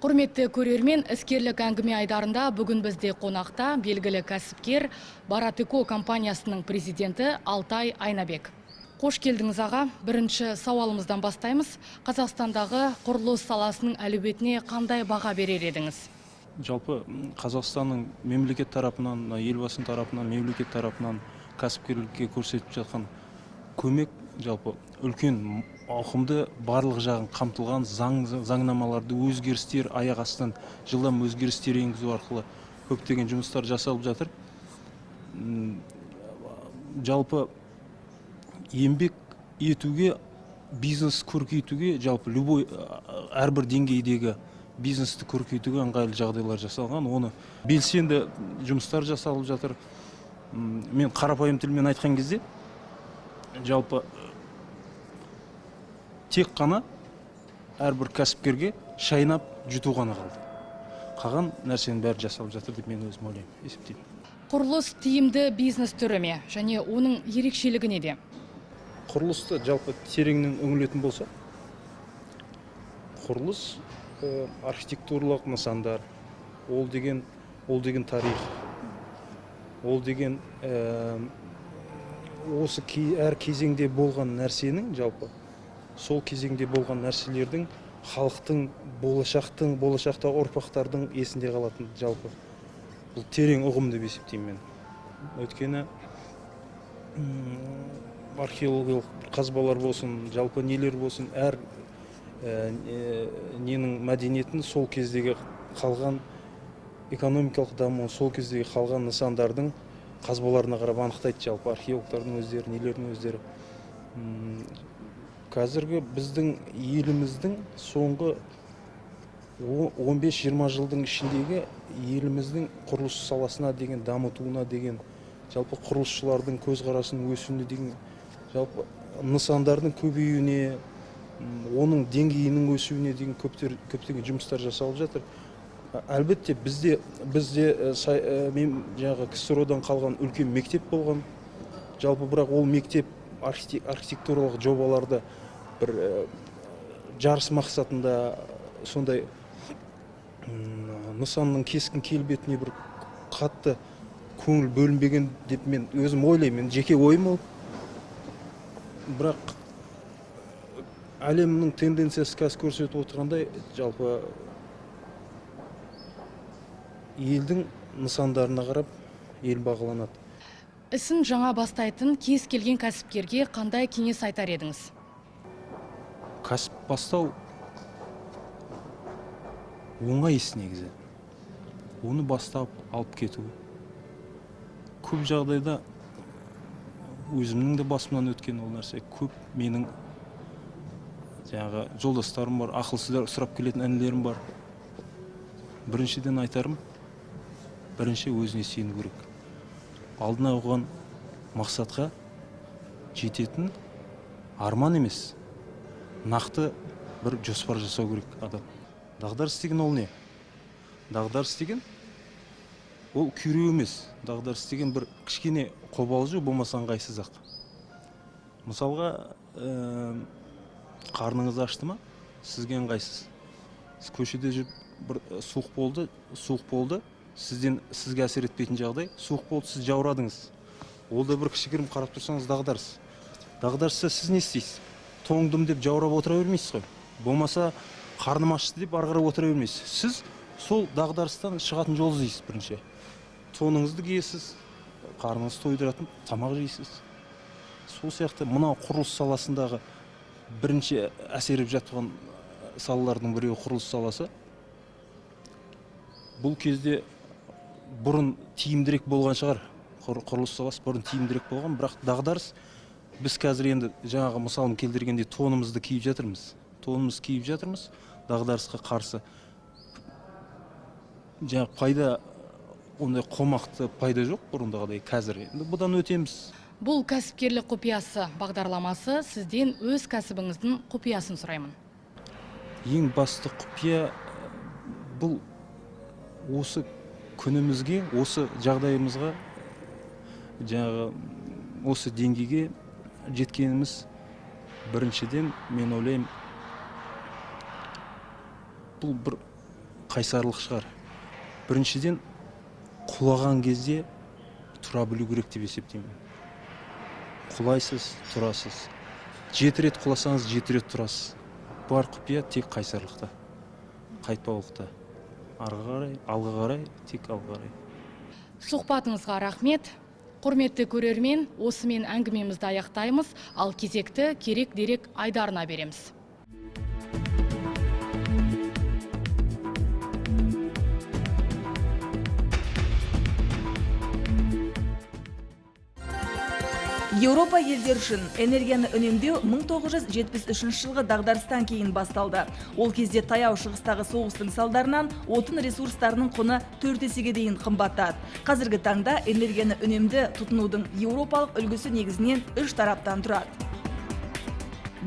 Құрметті көрермен, іскерлік әңгіме айдарында бүгін бізде қонақта белгілі кәсіпкер Баратеко компаниясының президенті Алтай Айнабек. Қош келдіңіз аға. Бірінші сауалымыздан бастаймыз. Қазақстандағы құрылыс саласының әлеуетіне қандай баға берер едіңіз? Жалпы Қазақстанның мемлекет тарапынан, елбасының тарапынан, мемлекет тарапынан кәсіпкерлікке көрсетіп жатқан көмек жалпы үлкен ауқымды барлық жағын қамтылған заңнамаларды өзгерістер аяқ астынан жылдам өзгерістер енгізу арқылы көптеген жұмыстар жасалып жатыр. Жалпы еңбек етуге, бизнес көркейтуге, жалпы любой әрбір деңгейдегі бизнесті көркейтуге ыңғайлы жағдайлар жасалған. Оны белсенді жұмыстар жасалып жатыр. Мен қарапайым тілмен айтқан кезде жалпы тек қана әрбір кәсіпкерге шайнап жұту ғана қалды. Қалған нәрсенің бәрі жасалып жатыр деп мен өзім ойлаймын, есептеймін. Құрылыс тиімді бизнес түрі ме, және оның ерекшелігі неде? Құрылысты жалпы тереңнен үңілетін болса, құрылыс архитектуралық нысандар, ол деген тарих, ол деген осы әр кезеңде болған нәрсенің, жалпы сол кезеңде болған нәрселердің халықтың, болашақта ұрпақтардың есінде қалатын, жалпы бұл терең ұғым деп есептеймін мен. Өйткені археологиялық қазбалар болсын, жалпы нелер болсын, әр ненің мәдениетін сол кездегі қалған экономикалық дамуын, сол кездегі қалған нысандардың қазбаларына қарап анықтайды жалпы археологтардың өздері, нелердің өздері. Қазіргі біздің еліміздің соңғы 15-20 жылдың ішіндегі еліміздің құрылыс саласына деген дамытуына деген, жалпы құрылысшылардың көзқарасының өсуіне деген, жалпы нысандардың көбеюіне, оның деңгейінің өсуіне деген көптеген жұмыстар жасалып жатыр. Әлбетте бізде жаңағы КСРО-дан қалған үлкен мектеп болған. Жалпы бірақ ол мектеп архитектуралық жобаларды бір жарыс мақсатында сондай нысанның кескін келбетіне бір қатты көңіл бөлінбеген деп мен өзім ойлаймын. Жеке ойым ол. Бірақ әлемнің тенденциясы қазір көрсетіп отырғандай, жалпы елдің нысандарына қарап ел бағаланады. Ісін жаңа бастайтын кез келген кәсіпкерге қандай кеңес айтар едіңіз? Кәсіп бастау оңай іс негізі. Оны бастап алып кету. Көп жағдайда өзімнің де басымнан өткен ол нәрсе. Көп менің жаңағы жолдастарым бар, ақыл сұрап келетін інілерім бар. Біріншіден айтарым, бірінші өзіне сену керек. Алдына қойған мақсатқа жететін арман емес, нақты бір жоспар жасау керек адам. Дағдарыс деген ол не? Дағдарыс деген ол күйреу емес. Дағдарыс деген бір кішкене қобалжу, болмаса ыңғайсыз ақ. Мысалға, қарныңыз ашты ма? Сізге ыңғайсыз. Сіз көшеде жүріп, бір суық болды, сізге әсер етпейтін жағдай, суық болды, сіз жаурадыңыз. Ол да бір кішігірім қарап тұрсаңыз дағдарыс. Дағдарыста сіз не істейсіз? Тоңдым деп жаурап отыра бермейсіз ғой. Болмаса қарным ашты деп ары қарай отыра бермейсіз. Сіз сол дағдарыстан шығатын жол іздейсіз бірінші. Тоныңызды киесіз, қарныңызды тойдыратын тамақ жейсіз. Сол сияқты мынау құрылыс саласындағы бірінші әсер етіп жатқан салалардың біреуі құрылыс саласы. Бұл кезде бұрын тиімдірек болған шығар. Құрылыс саласы бұрын тиімдірек болған, бірақ дағдарыс, біз қазір енді жаңағы мысалын келтіргенде тонымызды киіп жатырмыз. Дағдарысқа қарсы жаңағы пайда, ондай қомақты пайда жоқ бұрындағыдай қазір. Енді бұдан өтеміз. Бұл кәсіпкерлік құпиясы бағдарламасы, сізден өз кәсібіңіздің құпиясын сұраймын. Ең басты құпия бұл осы күнімізге, осы жағдайымызға, жаңағы осы деңгейге жеткеніміз біріншіден мен ойлаймын, бұл бір қайсарлық шығар. Біріншіден, құлаған кезде тұра білу керек деп есептеймін. Құлайсыз, тұрасыз. 7 рет құласаңыз 7 рет тұрасыз. Бар құпия тек қайсарлықта, қайтпаулықта. Арғы қарай, алға қарай, тек алға қарай. Сұхбатыңызға рахмет. Құрметті көрермен, осымен әңгімемізді аяқтаймыз, ал кезекті керек дерек Айдарына береміз. Еуропа елдері үшін энергияны үнемдеу 1973 жылғы дағдарыстан кейін басталды. Ол кезде таяу шығыстағы соғыстың салдарынан отын ресурстарының құны 4 есеге дейін қымбаттады. Қазіргі таңда энергияны үнемді тұтынудың еуропалық үлгісі негізінен 3 тараптан тұрады.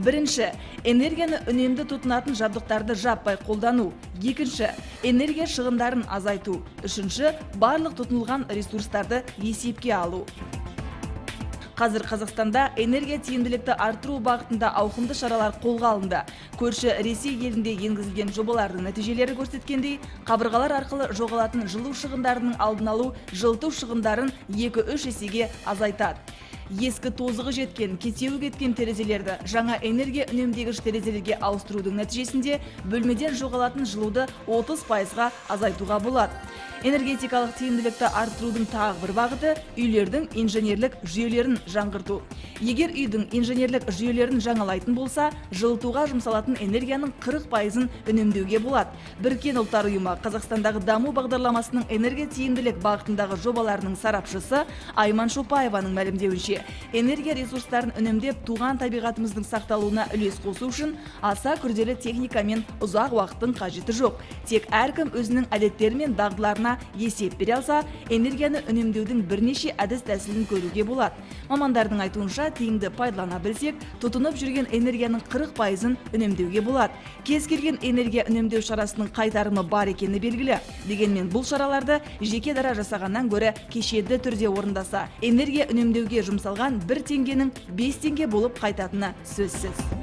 Бірінші, энергияны үнемді тұтынатын жабдықтарды жаппай қолдану. Екінші, энергия шығындарын азайту. Үшінші, барлық тұтынылған ресурстарды есепке алу. Қазір Қазақстанда энергия тиімділікті арттыру бағытында ауқымды шаралар қолға алынды. Көрші Ресей елінде енгізілген жобалардың нәтижелері көрсеткендей, қабырғалар арқылы жоғалатын жылу шығындарының алдын алу жылыту шығындарын 2-3 есеге азайтады. Ескі тозығы жеткен, кетеуі кеткен терезелерді жаңа энергия үнемдегіш терезелерге ауыстырудың нәтижесінде бөлмеден жоғалатын жылуды 30%-ға азайтуға болады. Энергетикалық тиімділікті арттырудың тағы бір бағыты үйлердің инженерлік жүйелерін жаңғырту. Егер үйдің инженерлік жүйелерін жаңалайтын болса, жылытуға жұмсалатын энергияның 40%-ын үнемдеуге болады. Біріккен ұлттар ұйымы Қазақстандағы даму бағдарламасының энергия тиімділік бағытындағы жобаларының сарапшысы Айман Шопаеваның мәлімдеуінше, энергия ресурстарын үнемдеп туған табиғатымыздың сақталуына үлес қосу үшін аса күрделі техника мен ұзақ уақыттың қажеті жоқ. Тек әркім өзінің әдеттері мен дағдыларына есеп бере алса, энергияны үнемдеудің бірнеше әдіс тәсілін көруге болады. Мамандардың айтуынша, тиімді пайдалана білсек, тұтынып жүрген энергияның 40%-ын үнемдеуге болады. Кез келген энергия үнемдеу шарасының қайтарымы бар екені белгілі. Дегенмен бұл шараларды жеке дара жасағаннан гөрі кешенді түрде орындаса, энергия үнемдеуге жұмсалған 1 теңгенің 5 теңге болып қайтатыны сөзсіз.